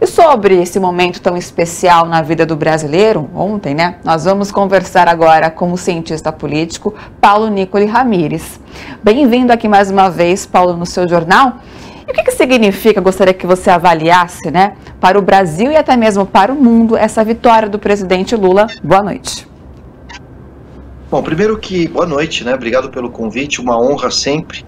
E sobre esse momento tão especial na vida do brasileiro, ontem, né? Nós vamos conversar agora com o cientista político Paulo Nicoli Ramires. Bem-vindo aqui mais uma vez, Paulo, no seu jornal. E o que significa, gostaria que você avaliasse, né, para o Brasil e até mesmo para o mundo, essa vitória do presidente Lula? Boa noite. Bom, primeiro que boa noite, né? Obrigado pelo convite, uma honra sempre.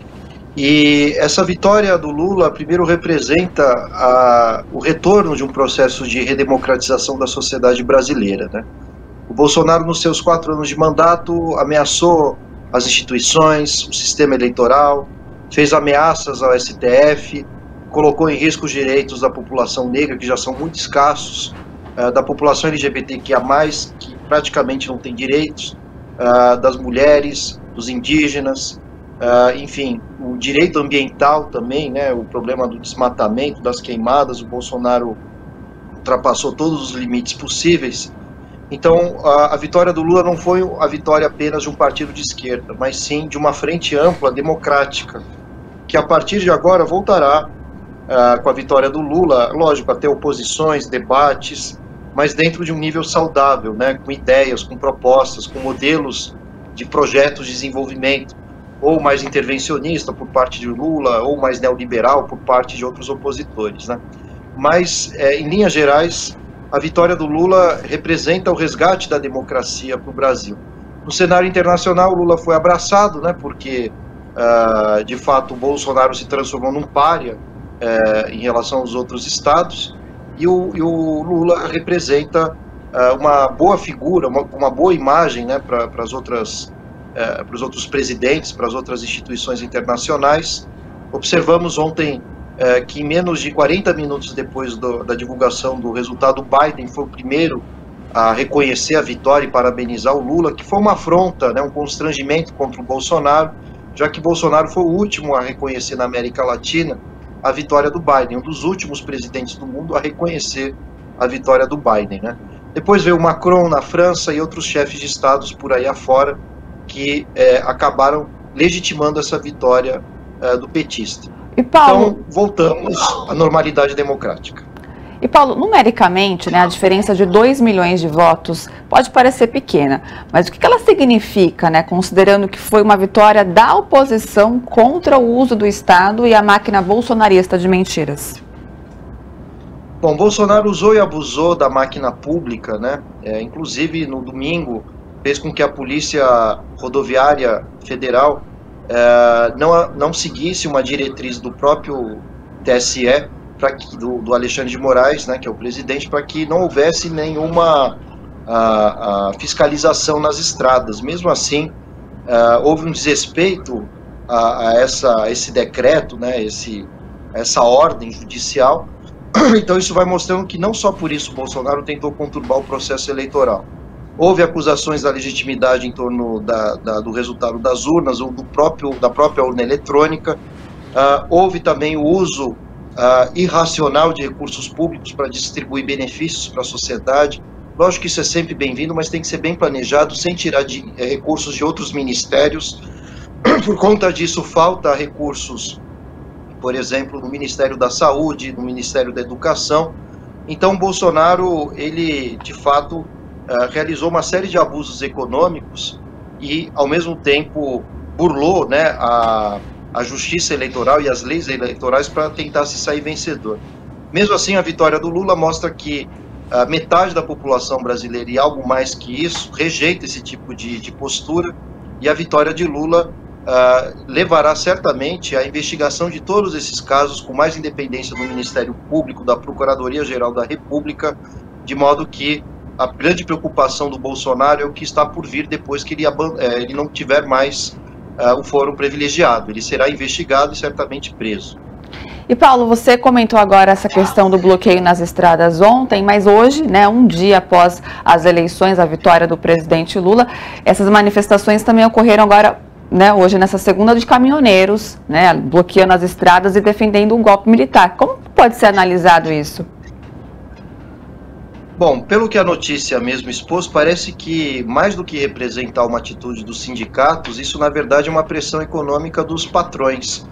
E essa vitória do Lula, primeiro, representa o retorno de um processo de redemocratização da sociedade brasileira, né? O Bolsonaro, nos seus 4 anos de mandato, ameaçou as instituições, o sistema eleitoral, fez ameaças ao STF, colocou em risco os direitos da população negra, que já são muito escassos, da população LGBTQIA+, que praticamente não tem direitos, das mulheres, dos indígenas, enfim, o direito ambiental também, né, o problema do desmatamento, das queimadas. O Bolsonaro ultrapassou todos os limites possíveis. Então, a vitória do Lula não foi a vitória apenas de um partido de esquerda, mas sim de uma frente ampla, democrática, que a partir de agora voltará com a vitória do Lula, lógico, a ter oposições, debates, mas dentro de um nível saudável, né, com ideias, com propostas, com modelos de projetos de desenvolvimento, ou mais intervencionista por parte de Lula, ou mais neoliberal por parte de outros opositores, né? Mas, em linhas gerais, a vitória do Lula representa o resgate da democracia para o Brasil. No cenário internacional, o Lula foi abraçado, né, porque, de fato, o Bolsonaro se transformou num pária em relação aos outros estados, e o Lula representa uma boa figura, uma boa imagem, né, para os outros presidentes, para as outras instituições internacionais. Observamos ontem que em menos de 40 minutos depois da divulgação do resultado, Biden foi o primeiro a reconhecer a vitória e parabenizar o Lula, que foi uma afronta, né, um constrangimento contra o Bolsonaro, já que Bolsonaro foi o último a reconhecer na América Latina a vitória do Biden, um dos últimos presidentes do mundo a reconhecer a vitória do Biden, né? Depois veio o Macron na França e outros chefes de estados por aí afora que acabaram legitimando essa vitória do petista. E Paulo... Então, voltamos à normalidade democrática. E Paulo, numericamente, né, a diferença de 2 milhões de votos pode parecer pequena, mas o que ela significa, né, considerando que foi uma vitória da oposição contra o uso do Estado e a máquina bolsonarista de mentiras? Bom, Bolsonaro usou e abusou da máquina pública, né, inclusive no domingo fez com que a Polícia Rodoviária Federal não seguisse uma diretriz do próprio TSE, do Alexandre de Moraes, né, que é o presidente, para que não houvesse nenhuma fiscalização nas estradas. Mesmo assim, houve um desrespeito a esse decreto, né, essa ordem judicial. Então isso vai mostrando que não só por isso o Bolsonaro tentou conturbar o processo eleitoral. Houve acusações da legitimidade em torno do resultado das urnas ou da própria urna eletrônica. Houve também o uso irracional de recursos públicos para distribuir benefícios para a sociedade. Lógico que isso é sempre bem-vindo, mas tem que ser bem planejado, sem tirar recursos de outros ministérios. Por conta disso, falta recursos, por exemplo, no Ministério da Saúde, no Ministério da Educação. Então, Bolsonaro, ele, de fato, realizou uma série de abusos econômicos e, ao mesmo tempo, burlou, né, a justiça eleitoral e as leis eleitorais para tentar se sair vencedor. Mesmo assim, a vitória do Lula mostra que metade da população brasileira e algo mais que isso rejeita esse tipo de postura, e a vitória de Lula levará certamente à investigação de todos esses casos com mais independência do Ministério Público, da Procuradoria-Geral da República, de modo que a grande preocupação do Bolsonaro é o que está por vir depois que ele não tiver mais o foro privilegiado. Ele será investigado e certamente preso. E Paulo, você comentou agora essa questão do bloqueio nas estradas ontem, mas hoje, né, um dia após as eleições, a vitória do presidente Lula, essas manifestações também ocorreram agora, né, hoje nessa segunda, de caminhoneiros, né, bloqueando as estradas e defendendo um golpe militar. Como pode ser analisado isso? Bom, pelo que a notícia mesmo expôs, parece que, mais do que representar uma atitude dos sindicatos, isso na verdade é uma pressão econômica dos patrões,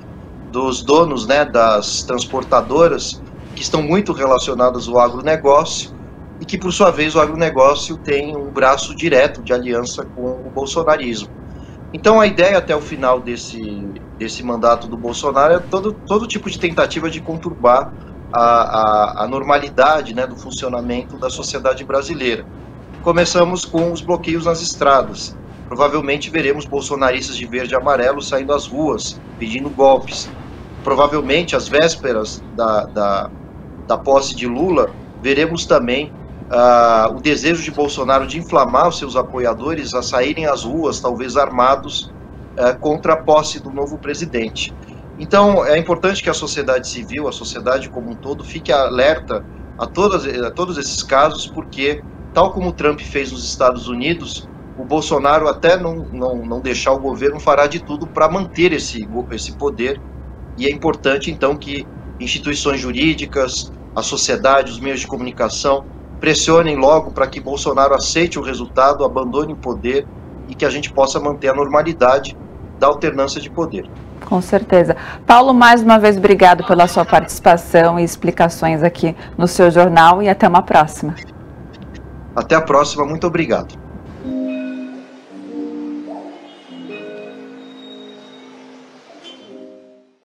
dos donos, né, das transportadoras, que que estão muito relacionadas ao agronegócio e que, por sua vez, o agronegócio tem um braço direto de aliança com o bolsonarismo. Então, a ideia até o final desse mandato do Bolsonaro é todo tipo de tentativa de conturbar a normalidade, né, do funcionamento da sociedade brasileira. Começamos com os bloqueios nas estradas. Provavelmente veremos bolsonaristas de verde e amarelo saindo às ruas, pedindo golpes. Provavelmente, às vésperas da posse de Lula, veremos também o desejo de Bolsonaro de inflamar os seus apoiadores a saírem às ruas, talvez armados, contra a posse do novo presidente. Então, é importante que a sociedade civil, a sociedade como um todo, fique alerta a todos esses casos, porque, tal como o Trump fez nos Estados Unidos, o Bolsonaro, até não deixar o governo, fará de tudo para manter esse poder, e é importante, então, que instituições jurídicas, a sociedade, os meios de comunicação, pressionem logo para que Bolsonaro aceite o resultado, abandone o poder e que a gente possa manter a normalidade da alternância de poder. Com certeza. Paulo, mais uma vez, obrigado pela sua participação e explicações aqui no seu jornal e até uma próxima. Até a próxima, muito obrigado.